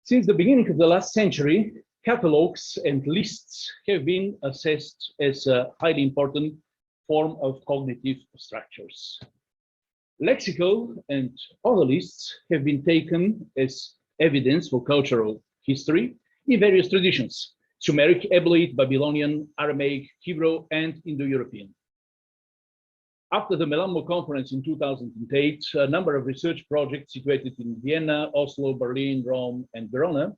Since the beginning of the last century, catalogues and lists have been assessed as a highly important form of cognitive structures. Lexical and other lists have been taken as evidence for cultural history in various traditions: Sumeric, Ebolite, Babylonian, Aramaic, Hebrew, and Indo-European. After the Melammo conference in 2008, a number of research projects situated in Vienna, Oslo, Berlin, Rome, and Verona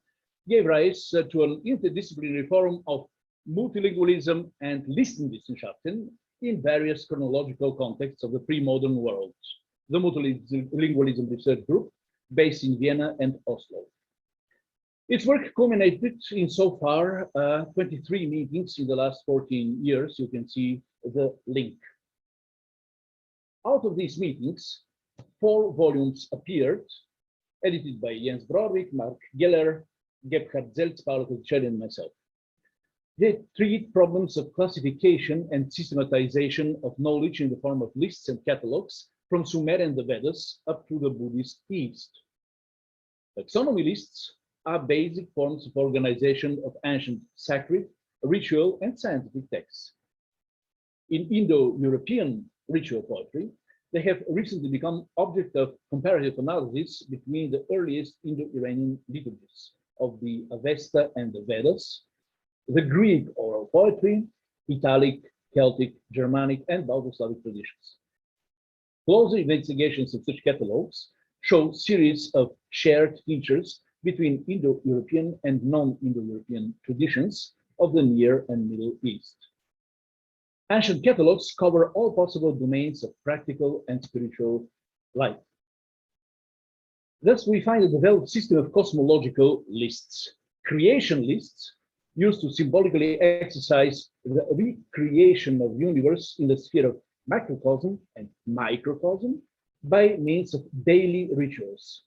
gave rise to an interdisciplinary forum of multilingualism and Listenwissenschaften in various chronological contexts of the pre-modern world. The Multilingualism Research Group, based in Vienna and Oslo. Its work culminated in so far 23 meetings in the last 14 years. You can see the link. Out of these meetings, 4 volumes appeared, edited by Jens Brodvik, Mark Geller, Gebhard Zeltz, Paolo Cotticelli, and myself. They treat problems of classification and systematization of knowledge in the form of lists and catalogues from Sumer and the Vedas up to the Buddhist East. Taxonomy lists are basic forms of organization of ancient sacred, ritual, and scientific texts. In Indo-European ritual poetry, they have recently become object of comparative analysis between the earliest Indo-Iranian liturgies of the Avesta and the Vedas, the Greek oral poetry, Italic, Celtic, Germanic, and Balto-Slavic traditions. Closer investigations of such catalogues show series of shared features between Indo-European and non-Indo-European traditions of the Near and Middle East. Ancient catalogues cover all possible domains of practical and spiritual life. Thus, we find a developed system of cosmological lists, creation lists, used to symbolically exercise the recreation of the universe in the sphere of macrocosm and microcosm by means of daily rituals.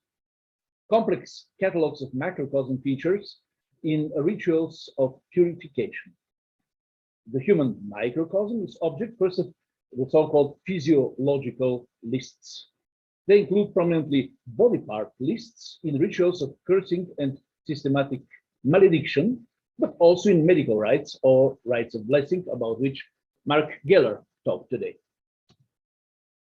Complex catalogues of macrocosm features in rituals of purification. The human microcosm is object first of the so-called physio-logical lists. They include prominently body part lists in rituals of cursing and systematic malediction, but also in medical rites or rites of blessing, about which Mark Geller talked today.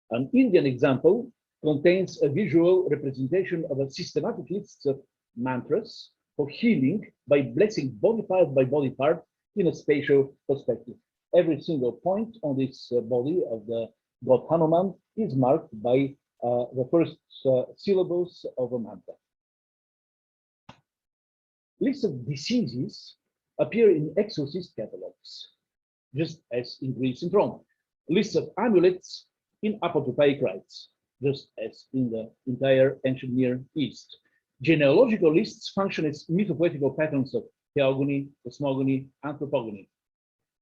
An Indian example contains a visual representation of a systematic list of mantras for healing by blessing body part by body part in a spatial perspective. Every single point on this body of the god Hanuman is marked by the first syllables of a mantra. Lists of diseases appear in exorcist catalogues, just as in Greece and Rome. Lists of amulets in apotropaic rites, just as in the entire ancient Near East. Genealogical lists function as mythopoetical patterns of theogony, cosmogony, anthropogony.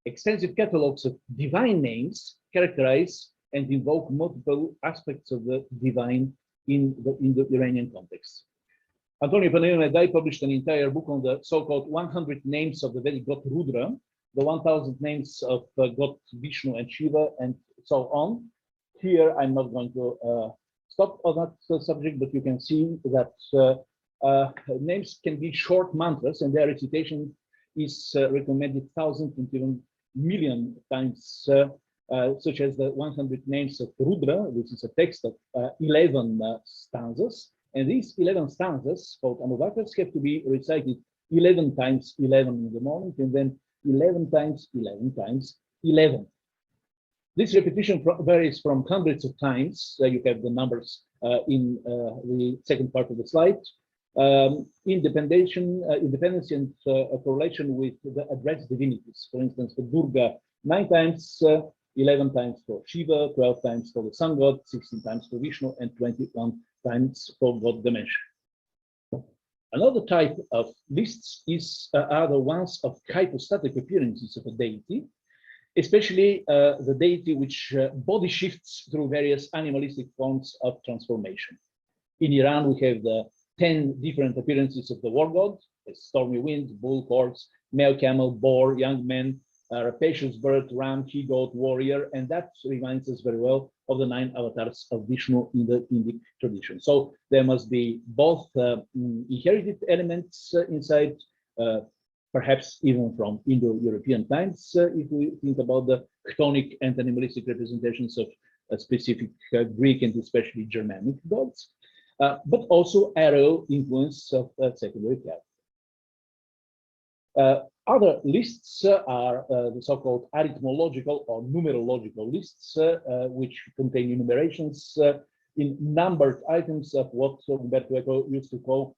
Extensive catalogues of divine names characterize and invoke multiple aspects of the divine in the Indo-Iranian context. Antonio Panero and I published an entire book on the so-called 100 names of the Vedic god Rudra, the 1000 names of god Vishnu and Shiva, and so on. Here, I'm not going to stop on that subject, but you can see that names can be short mantras, and their recitation is recommended 1,000 and even million times, such as the 100 names of Rudra, which is a text of 11 stanzas. And these 11 stanzas, called Anuvakas, have to be recited 11 times 11 in the morning, and then 11 times 11 times 11. This repetition varies from hundreds of times. You have the numbers in the second part of the slide. Independence and correlation with the addressed divinities. For instance, for Durga, 9 times, 11 times for Shiva, 12 times for the sun god, 16 times for Vishnu, and 21 times for god Ganesh. Another type of lists are the ones of hypostatic appearances of a deity, especially the deity which body shifts through various animalistic forms of transformation. In Iran, we have the 10 different appearances of the war god: a stormy wind, bull, horse, male camel, boar, young man, rapacious bird, ram, he-goat, warrior, and that reminds us very well of the 9 avatars of Vishnu in the Indic tradition. So there must be both inherited elements inside, perhaps even from Indo-European times, if we think about the chthonic and animalistic representations of specific Greek and especially Germanic gods, but also aerial influence of secondary character. Other lists are the so-called arithmological or numerological lists, which contain enumerations in numbered items of what Umberto Eco used to call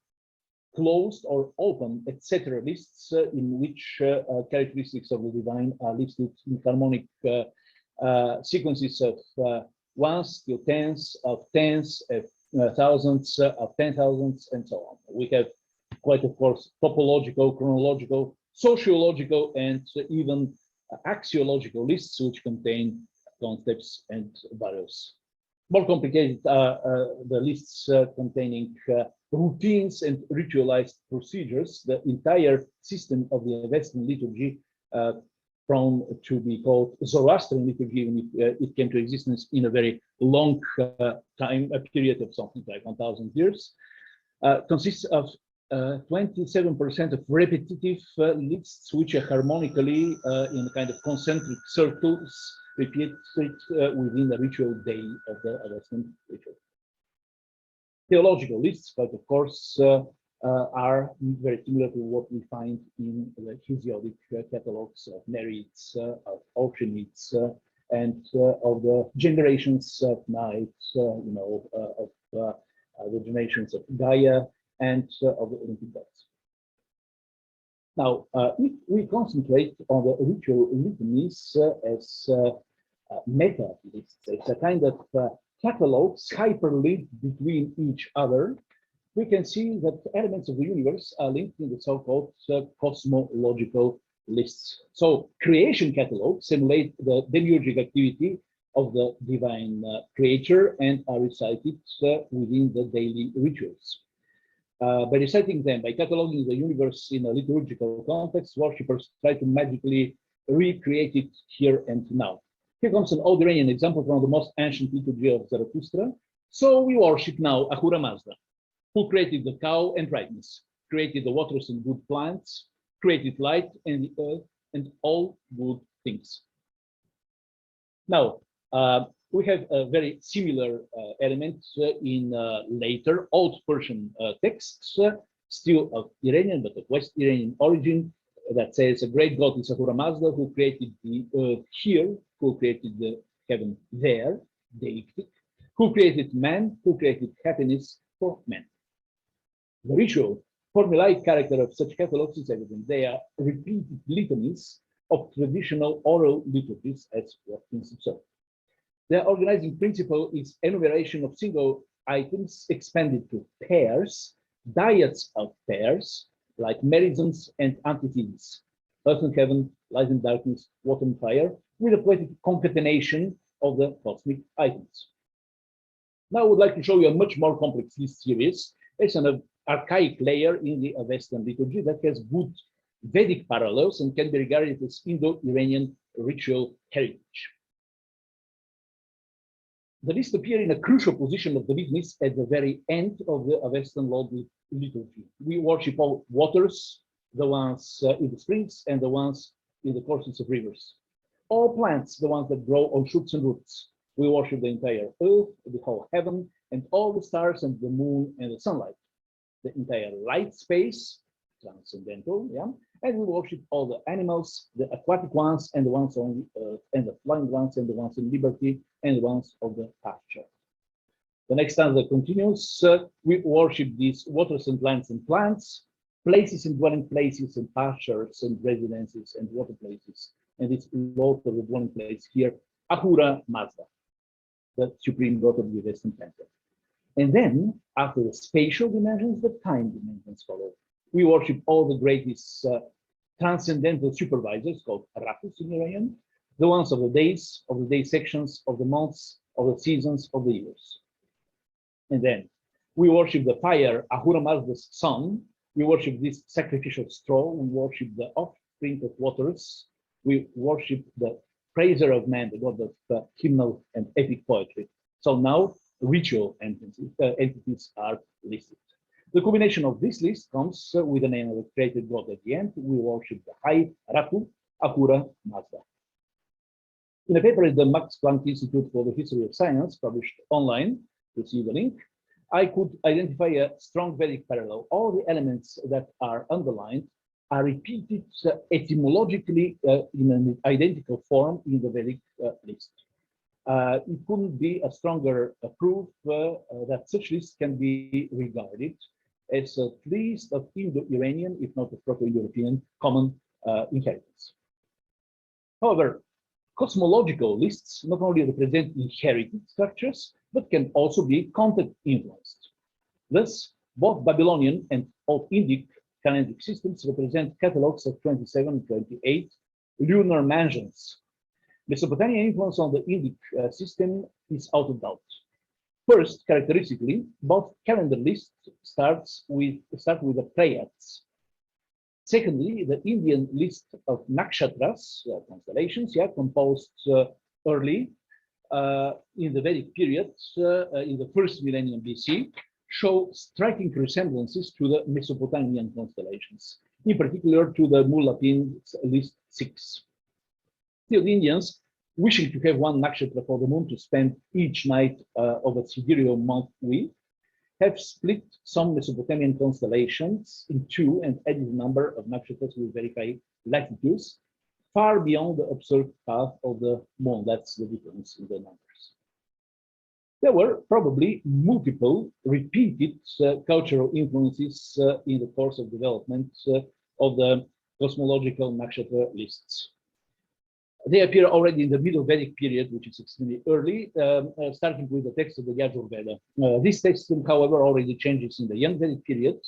closed or open, etc. lists, in which characteristics of the divine are listed in harmonic sequences of ones till tens, of tens, of thousands, of 10,000s, and so on. We have quite, of course, topological, chronological, sociological, and even axiological lists, which contain concepts and values. More complicated are the lists containing routines and ritualized procedures. The entire system of the Western liturgy, prone to be called Zoroastrian liturgy, even if it came to existence in a very long time, a period of something like 1,000 years, consists of 27% of repetitive lists, which are harmonically in kind of concentric circles repeated within the ritual day of the Western ritual. Theological lists, but of course, are very similar to what we find in the Hesiodic catalogues of Nereids, of Alchemists, and of the generations of nights, of the generations of Gaia and of the Olympic gods. Now, if we concentrate on the ritual litanies as meta lists, it's a kind of catalogues hyperlinked between each other, we can see that elements of the universe are linked in the so-called cosmological lists. So creation catalogues simulate the demiurgic activity of the divine creator and are recited within the daily rituals. By reciting them, by cataloging the universe in a liturgical context, worshippers try to magically recreate it here and now. Here comes an old Iranian example from the most ancient liturgy of Zarathustra. So we worship now Ahura Mazda, who created the cow and dragons, created the waters and good plants, created light and the earth and all good things. Now, we have a very similar element in later Old Persian texts, still of Iranian, but of West Iranian origin, that says a great god is Ahura Mazda, who created the earth here, who created the heaven there, deictic, who created man, who created happiness for men. The ritual, formulaic character of such catalogs is evident. They are repeated litanies of traditional oral liturgies, as Watkins observed. Their organizing principle is enumeration of single items expanded to pairs, dyads of pairs, like meridians and antitheses, earth and heaven, light and darkness, water and fire, with a poetic concatenation of the cosmic items. Now I would like to show you a much more complex list series. It's an archaic layer in the Western liturgy that has good Vedic parallels and can be regarded as Indo-Iranian ritual heritage. The list appear in a crucial position of the litanies at the very end of the Western Lord liturgy. We worship all waters, the ones in the springs and the ones in the courses of rivers. All plants, the ones that grow on shoots and roots. We worship the entire earth, the whole heaven, and all the stars and the moon and the sunlight. The entire light space, transcendental, yeah, and we worship all the animals, the aquatic ones and the ones on the earth, and the flying ones and the ones in liberty, and the ones of the pasture. The next stanza continues, we worship these waters and lands and plants, places and dwelling places and pastures and residences and water places. And it's Lord of the dwelling place here, Ahura Mazda, the supreme god of the Western temple. And then, after the spatial dimensions, the time dimensions follow. We worship all the greatest transcendental supervisors, called Arapus in Iranian, the ones of the days, of the day sections, of the months, of the seasons, of the years. And then we worship the fire, Ahura Mazda's son. We worship this sacrificial straw. We worship the offspring of waters. We worship the praiser of man, the god of hymnal and epic poetry. So now ritual entities are listed. The combination of this list comes with the name of the created god at the end. We worship the High Ratu, Ahura Mazda. In a paper at the Max Planck Institute for the History of Science, published online, you see the link, I could identify a strong Vedic parallel. All the elements that are underlined are repeated etymologically in an identical form in the Vedic list. It couldn't be a stronger proof that such lists can be regarded as at least of Indo-European, if not of Proto-European, common inheritance. However, cosmological lists not only represent inherited structures, but can also be content influenced. Thus, both Babylonian and Old Indic calendric systems represent catalogues of 27 and 28 lunar mansions. Mesopotamian influence on the Indic system is out of doubt. First, characteristically, both calendar lists start with the Pleiades. Secondly, the Indian list of nakshatras, constellations, composed early in the Vedic period, in the first millennium BC, show striking resemblances to the Mesopotamian constellations, in particular to the Mulapin list 6. Still, the Indians, wishing to have one nakshatra for the moon to spend each night of a sidereal month with, have split some Mesopotamian constellations in two and added a number of nakshatras with verified latitudes far beyond the observed path of the moon. That's the difference in the numbers. There were probably multiple repeated cultural influences in the course of development of the cosmological nakshatra lists. They appear already in the Middle Vedic period, which is extremely early, starting with the text of the Yajur Veda. This text, however, already changes in the Young Vedic period.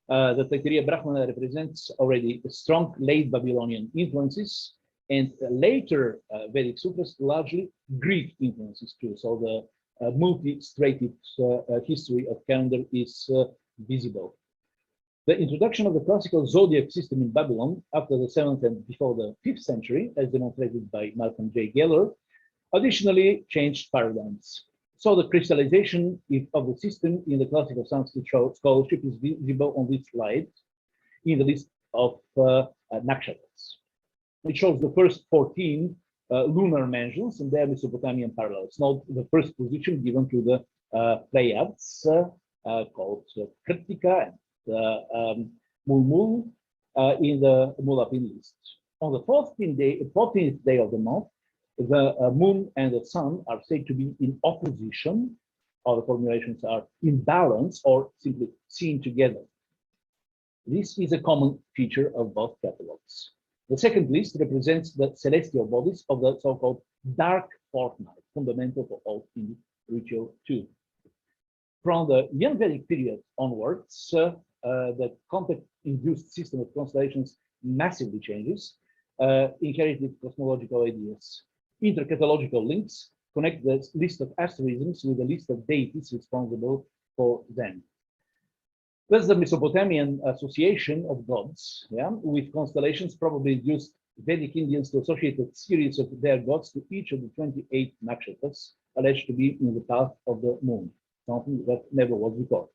The Taittiriya Brahmana represents already strong late Babylonian influences, and later Vedic sutras largely Greek influences too. So the multi-strated history of calendar is visible. The introduction of the classical zodiac system in Babylon after the 7th and before the 5th century, as demonstrated by Malcolm J. Geller, additionally changed paradigms. So the crystallization of the system in the classical Sanskrit scholarship is visible on this slide in the list of nakshatras. It shows the first 14 lunar mansions and their Mesopotamian parallels. Note the first position given to the Pleiades, called Kritika and Mulmul in the Mulapin list. On the 14th day of the month, the moon and the sun are said to be in opposition. Other formulations are in balance or simply seen together. This is a common feature of both catalogues. The second list represents the celestial bodies of the so-called dark fortnight, fundamental for Old Indic ritual too. From the Young Vedic period onwards, the contact-induced system of constellations massively changes, inherited cosmological ideas. Intercatalogical links connect the list of asterisms with the list of deities responsible for them. Thus, the Mesopotamian association of gods with constellations probably induced Vedic Indians to associate a series of their gods to each of the 28 nakshatras alleged to be in the path of the moon, something that never was before.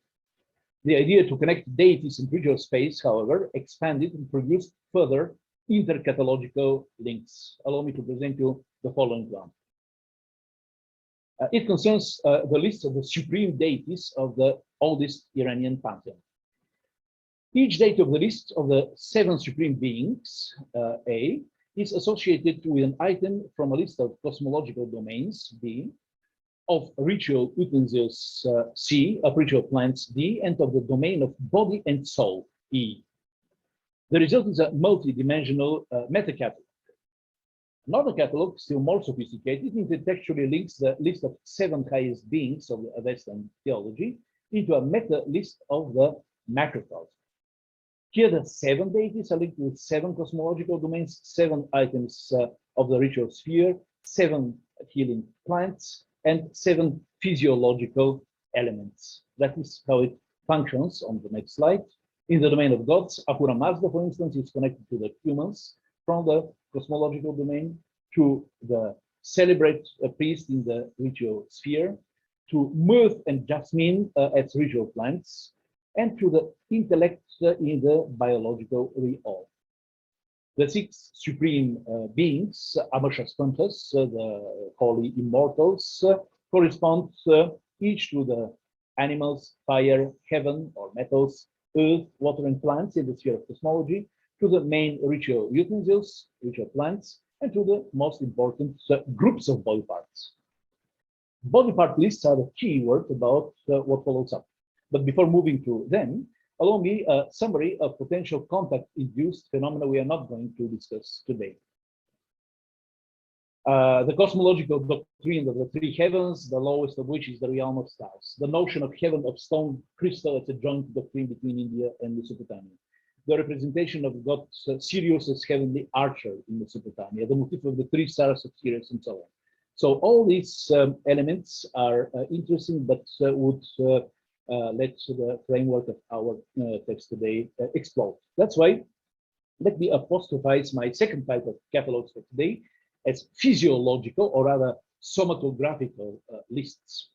The idea to connect deities in visual space, however, expanded and produced further intercatalogical links. Allow me to present you the following one. It concerns the list of the supreme deities of the oldest Iranian pantheon. Each deity of the list of the 7 supreme beings, A, is associated with an item from a list of cosmological domains, B, of ritual utensils, C, of ritual plants, D, and of the domain of body and soul, E. The result is a multi-dimensional meta-catalog. Another catalog, still more sophisticated, intertextually links the list of 7 highest beings of the Western theology into a meta-list of the macrocosm. Here, the 7 deities are linked with 7 cosmological domains, 7 items of the ritual sphere, 7 healing plants, and 7 physiological elements. That is how it functions on the next slide. In the domain of gods, Ahura Mazda, for instance, is connected to the humans from the cosmological domain. to the celebrate priest in the ritual sphere, to mirth and jasmine as ritual plants, and to the intellect in the biological realm. The six supreme beings, Amashaspantas, the holy immortals, correspond each to the animals, fire, heaven or metals, earth, water, and plants in the sphere of cosmology, to the main ritual utensils, ritual plants, and to the most important groups of body parts. Body part lists are the key word about what follows up. But before moving to them, allow me a summary of potential contact-induced phenomena we are not going to discuss today. The cosmological doctrine of the three heavens, the lowest of which is the realm of stars. The notion of heaven of stone crystal as a joint doctrine between India and Mesopotamia. The representation of God Sirius as heavenly archer in Mesopotamia. The motif of the three stars of Sirius and so on. So all these elements are interesting, but would let the framework of our text today explode. That's why let me apostrophize my second type of catalogues for today as physiological or rather somatographical lists.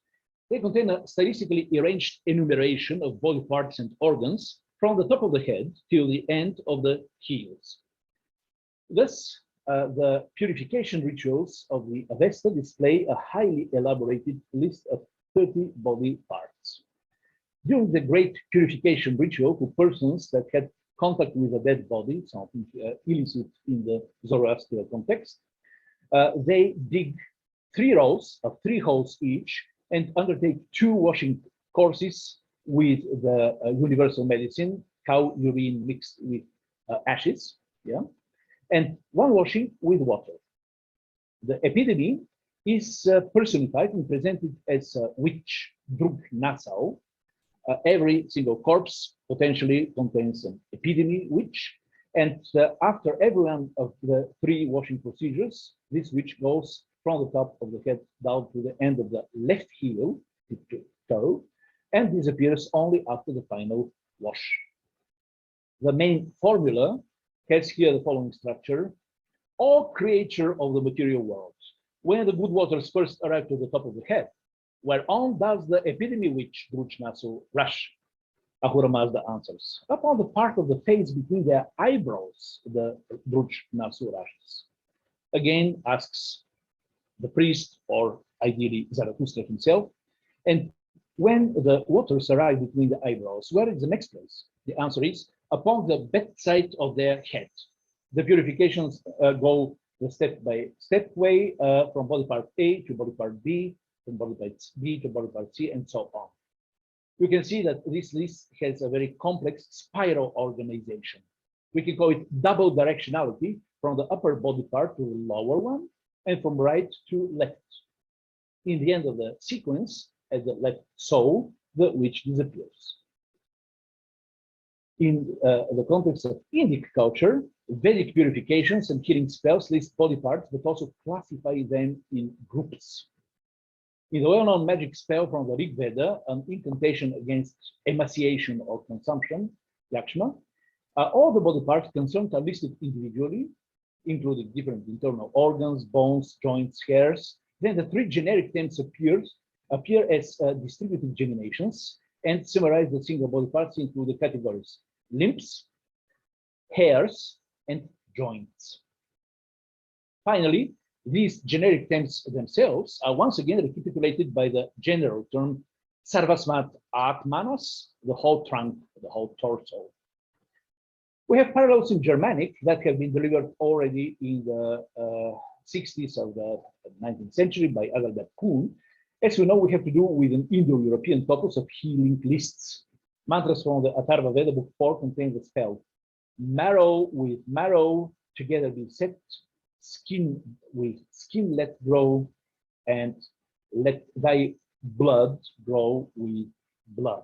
They contain a stylistically arranged enumeration of body parts and organs from the top of the head till the end of the heels. Thus, the purification rituals of the Avesta display a highly elaborated list of 30 body parts. During the great purification ritual for persons that had contact with a dead body, something illicit in the Zoroastrian context, they dig 3 rows of 3 holes each and undertake 2 washing courses with the universal medicine, cow urine mixed with ashes, yeah, and 1 washing with water. The epidemy is personified and presented as a witch, drug Nassau. Every single corpse potentially contains an epidemy witch, and after every one of the 3 washing procedures, this witch goes from the top of the head down to the end of the left heel, toe, and disappears only after the final wash. The main formula has here the following structure. All creature of the material world, when the good waters first arrive to the top of the head, whereon does the epidemy witch Druchnasu rush? Ahura Mazda answers, upon the part of the face between their eyebrows, the Druchnasu rushes. Again asks the priest, or ideally Zarathustra himself, and when the waters arrive between the eyebrows, where is the next place? The answer is upon the bedside of their head. The purifications go the step-by-step way from body part A to body part B, from body part B to body part C, and so on. You can see that this list has a very complex spiral organization. We can call it double directionality from the upper body part to the lower one, and from right to left. In the end of the sequence, at the left sole, the witch disappears. In the context of Indic culture, Vedic purifications and healing spells list body parts, but also classify them in groups. In the well-known magic spell from the Rig Veda, an incantation against emaciation or consumption, Yakshma, all the body parts concerned are listed individually, including different internal organs, bones, joints, hairs. Then the 3 generic terms appear as distributed geminations and summarize the single body parts into the categories limbs, hairs, and joints. Finally, these generic terms themselves are once again recapitulated by the general term Sarvasmat Atmanos, the whole trunk, the whole torso. We have parallels in Germanic that have been delivered already in the 60s of the 19th century by Adalbert Kuhn. As we know, we have to do with an Indo-European corpus of healing lists. Mantras from the Atharva Veda Book 4 contain the spell marrow with marrow together be set, skin with skin let grow, and let thy blood grow with blood.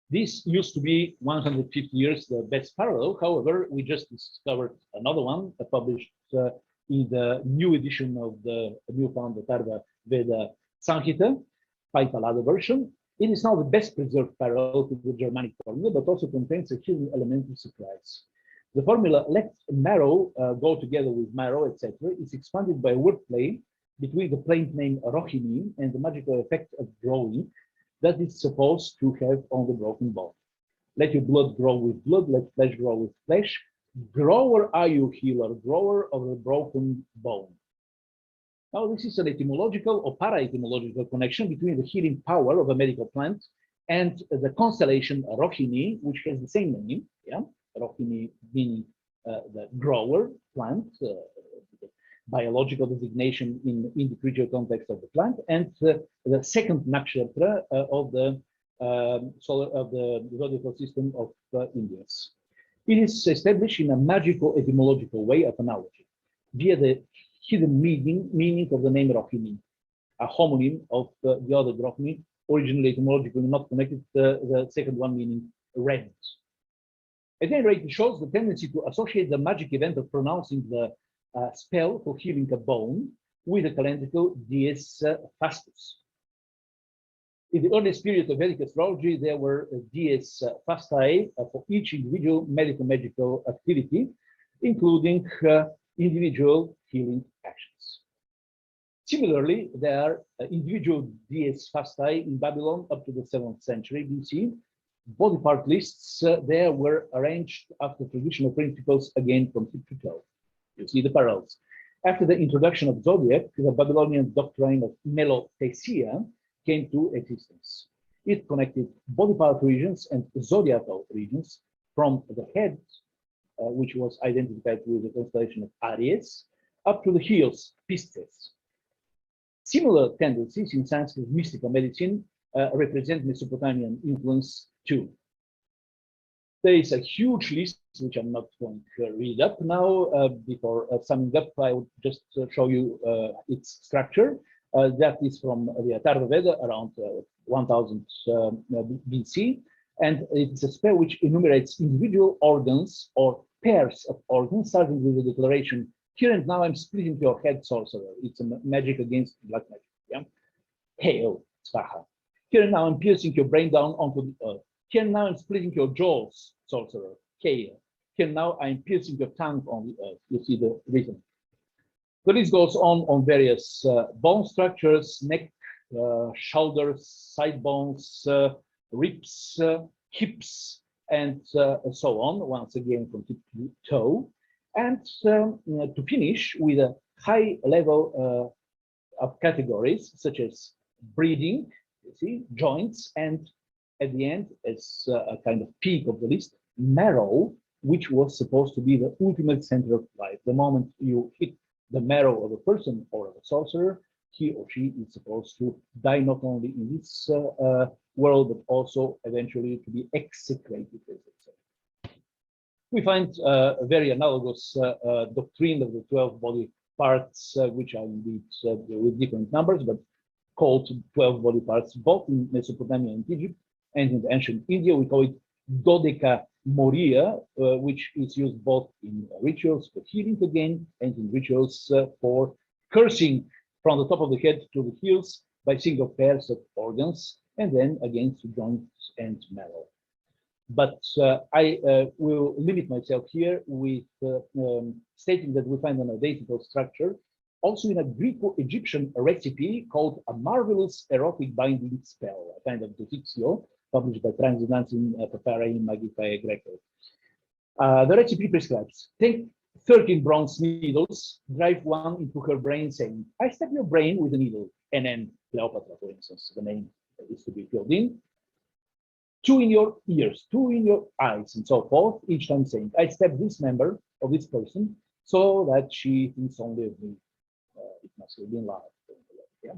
This used to be 150 years the best parallel. However, we just discovered another one published in the new edition of the newfound Atharva Veda Sanhita, Paipalada version. It is now the best preserved parallel to the Germanic formula, but also contains a hidden element of surprise. The formula let marrow go together with marrow, etc., is expanded by wordplay between the plain name Rohini and the magical effect of growing that it's supposed to have on the broken bone. Let your blood grow with blood, let flesh grow with flesh. Grower are you, healer, grower of the broken bone. Now, this is an etymological or para-etymological connection between the healing power of a medical plant and the constellation Rohini, which has the same name, yeah? Rohini meaning the grower plant, biological designation in the creature context of the plant, and the second nakshatra of the zodiacal system of Indians. It is established in a magical etymological way of analogy via the hidden meaning of the name Rohini, a homonym of the other Rohini, originally etymologically not connected, the second one meaning red. At any rate, it shows the tendency to associate the magic event of pronouncing the spell for healing a bone with the calendrical dies fastus. In the earliest period of Vedic astrology, there were dies fasti for each individual medical activity, including individual healing actions. Similarly, there are individual dies fasti in Babylon up to the 7th century BC. Body part lists there were arranged after traditional principles, again from tip to toe. You see the parallels. After the introduction of zodiac, the Babylonian doctrine of melothesia came to existence. It connected body part regions and zodiacal regions from the head, which was identified with the constellation of Aries, up to the heels, Pisces. Similar tendencies in Sanskrit mystical medicine represent Mesopotamian influence too. There is a huge list, which I'm not going to read up now. Before summing up, I will just show you its structure. That is from the Atharva Veda around 1000 BC. And it's a spell which enumerates individual organs or pairs of organs, starting with the declaration, here and now I'm splitting your head, sorcerer. It's a magic against black magic. Yeah? Hail, Svaha. Here and now I'm piercing your brain down onto the earth. Here and now I'm splitting your jaws, sorcerer. Hail. Here now I'm piercing your tongue on the earth. You see the rhythm. The list goes on various bone structures, neck, shoulders, side bones, ribs, hips, and so on, once again from tip to toe. And to finish with a high level of categories, such as breathing, you see, joints, and at the end, as a kind of peak of the list, marrow, which was supposed to be the ultimate center of life. The moment you hit the marrow of a person or of a sorcerer, he or she is supposed to die not only in this world, but also eventually to be execrated, as they say. We find a very analogous doctrine of the 12 body parts, which are indeed with different numbers, but called 12 body parts, both in Mesopotamia and Egypt, and in ancient India. We call it dodekamoria, which is used both in rituals for healing again, and in rituals for cursing from the top of the head to the heels by single pairs of organs, and then again to joints and marrow. But I will limit myself here with stating that we find an identical structure also in a Greco-Egyptian recipe called a marvelous erotic binding spell, a kind of defixio, published by Transcendentin Papyri Magicae Greco. The recipe prescribes, take 13 bronze needles, drive one into her brain, saying, I stab your brain with a needle, and then Cleopatra, for instance, the name is to be filled in. 2 in your ears, 2 in your eyes, and so forth, each time saying, I stab this member of this person so that she thinks only of me. It must have been love. Yeah.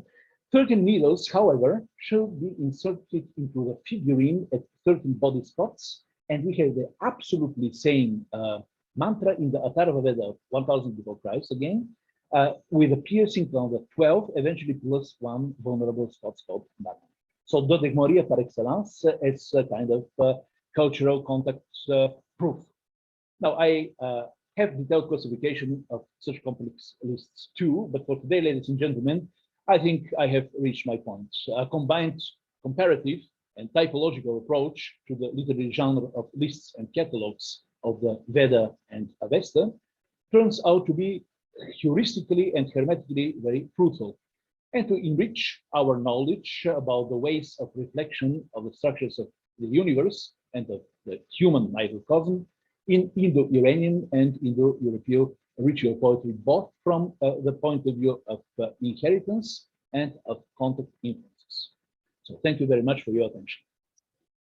13 needles, however, should be inserted into the figurine at 13 body spots, and we have the absolutely same mantra in the Atharva Veda of 1000 before Christ again, with a piercing on the 12, eventually plus one vulnerable spot called Magna. So dodekamoria par excellence is a kind of cultural contact proof. Now I have detailed classification of such complex lists too, but for today, ladies and gentlemen, I think I have reached my point. A combined comparative and typological approach to the literary genre of lists and catalogues of the Veda and Avesta turns out to be heuristically and hermetically very fruitful, and to enrich our knowledge about the ways of reflection of the structures of the universe and of the human microcosm in Indo-Iranian and Indo-European ritual poetry, both from the point of view of inheritance and of contact influences. So thank you very much for your attention.